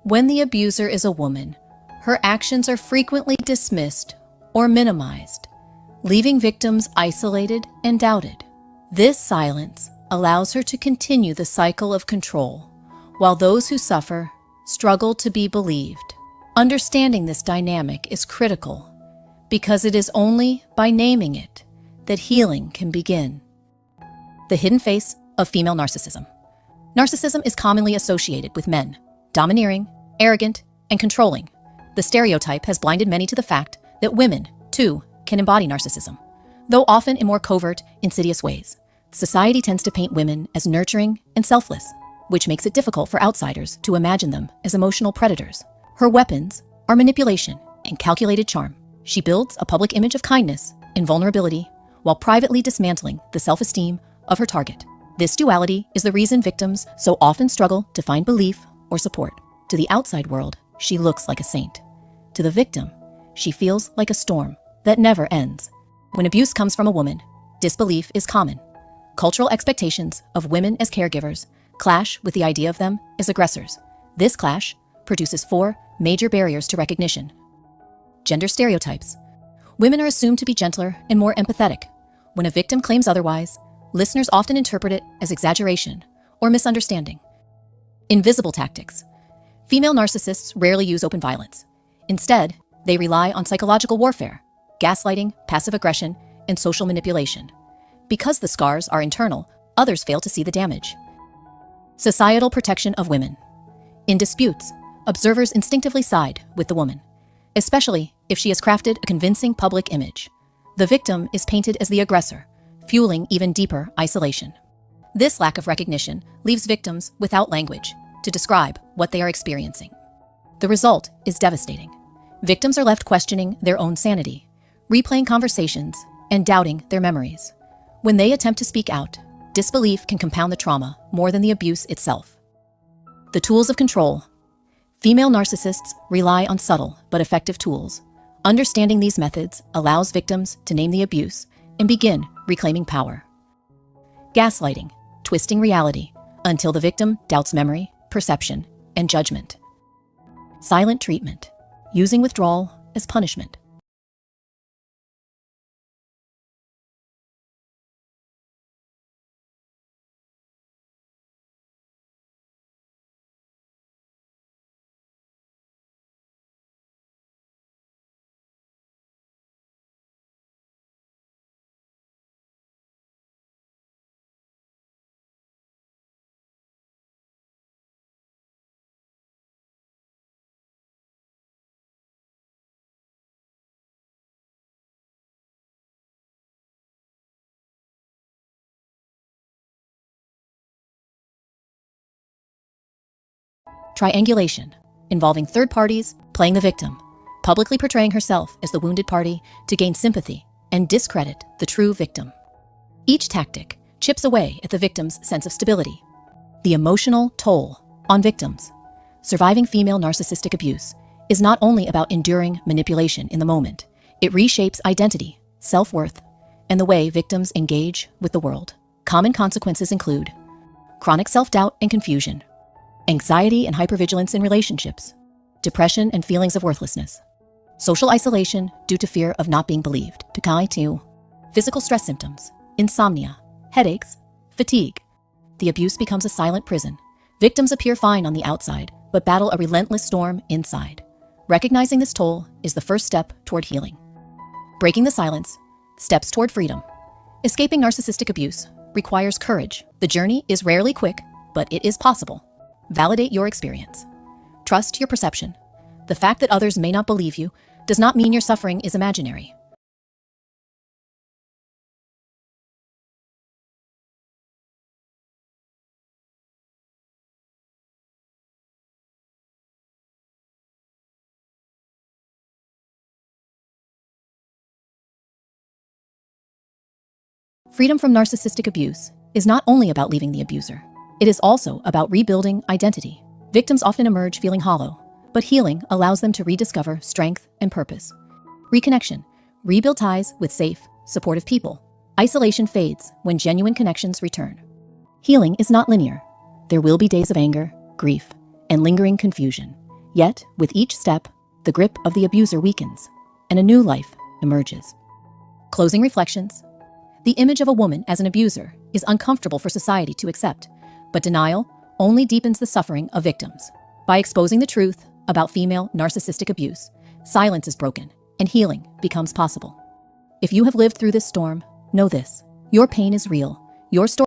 When the abuser is a woman, her actions are frequently dismissed or minimized, leaving victims isolated and doubted. This silence allows her to continue the cycle of control, while those who suffer struggle to be believed. Understanding this dynamic is critical because it is only by naming it that healing can begin. The hidden face of female narcissism. Narcissism is commonly associated with men, domineering, arrogant, and controlling. The stereotype has blinded many to the fact that women, too, can embody narcissism, though often in more covert, insidious ways. Society tends to paint women as nurturing and selfless, which makes it difficult for outsiders to imagine them as emotional predators. Her weapons are manipulation and calculated charm. She builds a public image of kindness and vulnerability while privately dismantling the self-esteem of her target. This duality is the reason victims so often struggle to find belief or support. To the outside world, she looks like a saint. To the victim, she feels like a storm that never ends. When abuse comes from a woman, disbelief is common. Cultural expectations of women as caregivers clash with the idea of them as aggressors. This clash produces 4 major barriers to recognition. Gender stereotypes. Women are assumed to be gentler and more empathetic. When a victim claims otherwise, listeners often interpret it as exaggeration or misunderstanding. Invisible tactics. Female narcissists rarely use open violence. Instead, they rely on psychological warfare, gaslighting, passive aggression, and social manipulation. Because the scars are internal, others fail to see the damage. Societal protection of women. In disputes, observers instinctively side with the woman, especially if she has crafted a convincing public image. The victim is painted as the aggressor, fueling even deeper isolation. This lack of recognition leaves victims without language to describe what they are experiencing. The result is devastating. Victims are left questioning their own sanity, replaying conversations, and doubting their memories. When they attempt to speak out, disbelief can compound the trauma more than the abuse itself. The tools of control. Female narcissists rely on subtle but effective tools. Understanding these methods allows victims to name the abuse and begin reclaiming power. Gaslighting, twisting reality until the victim doubts memory, perception, and judgment. Silent treatment, using withdrawal as punishment. Triangulation, involving third parties playing the victim, publicly portraying herself as the wounded party to gain sympathy and discredit the true victim. Each tactic chips away at the victim's sense of stability. The emotional toll on victims. Surviving female narcissistic abuse is not only about enduring manipulation in the moment, it reshapes identity, self-worth, and the way victims engage with the world. Common consequences include chronic self-doubt and confusion, anxiety and hypervigilance in relationships, depression and feelings of worthlessness, social isolation due to fear of not being believed, to physical stress symptoms, insomnia, headaches, fatigue. The abuse becomes a silent prison. Victims appear fine on the outside, but battle a relentless storm inside. Recognizing this toll is the first step toward healing. Breaking the silence, steps toward freedom. Escaping narcissistic abuse requires courage. The journey is rarely quick, but it is possible. Validate your experience. Trust your perception. The fact that others may not believe you does not mean your suffering is imaginary. Freedom from narcissistic abuse is not only about leaving the abuser. It is also about rebuilding identity. Victims often emerge feeling hollow, but healing allows them to rediscover strength and purpose. Reconnection. Rebuild ties with safe, supportive people. Isolation fades when genuine connections return. Healing is not linear. There will be days of anger, grief, and lingering confusion. Yet, with each step, the grip of the abuser weakens, and a new life emerges. Closing reflections. The image of a woman as an abuser is uncomfortable for society to accept, but denial only deepens the suffering of victims. By exposing the truth about female narcissistic abuse, silence is broken and healing becomes possible. If you have lived through this storm, know this: your pain is real, your story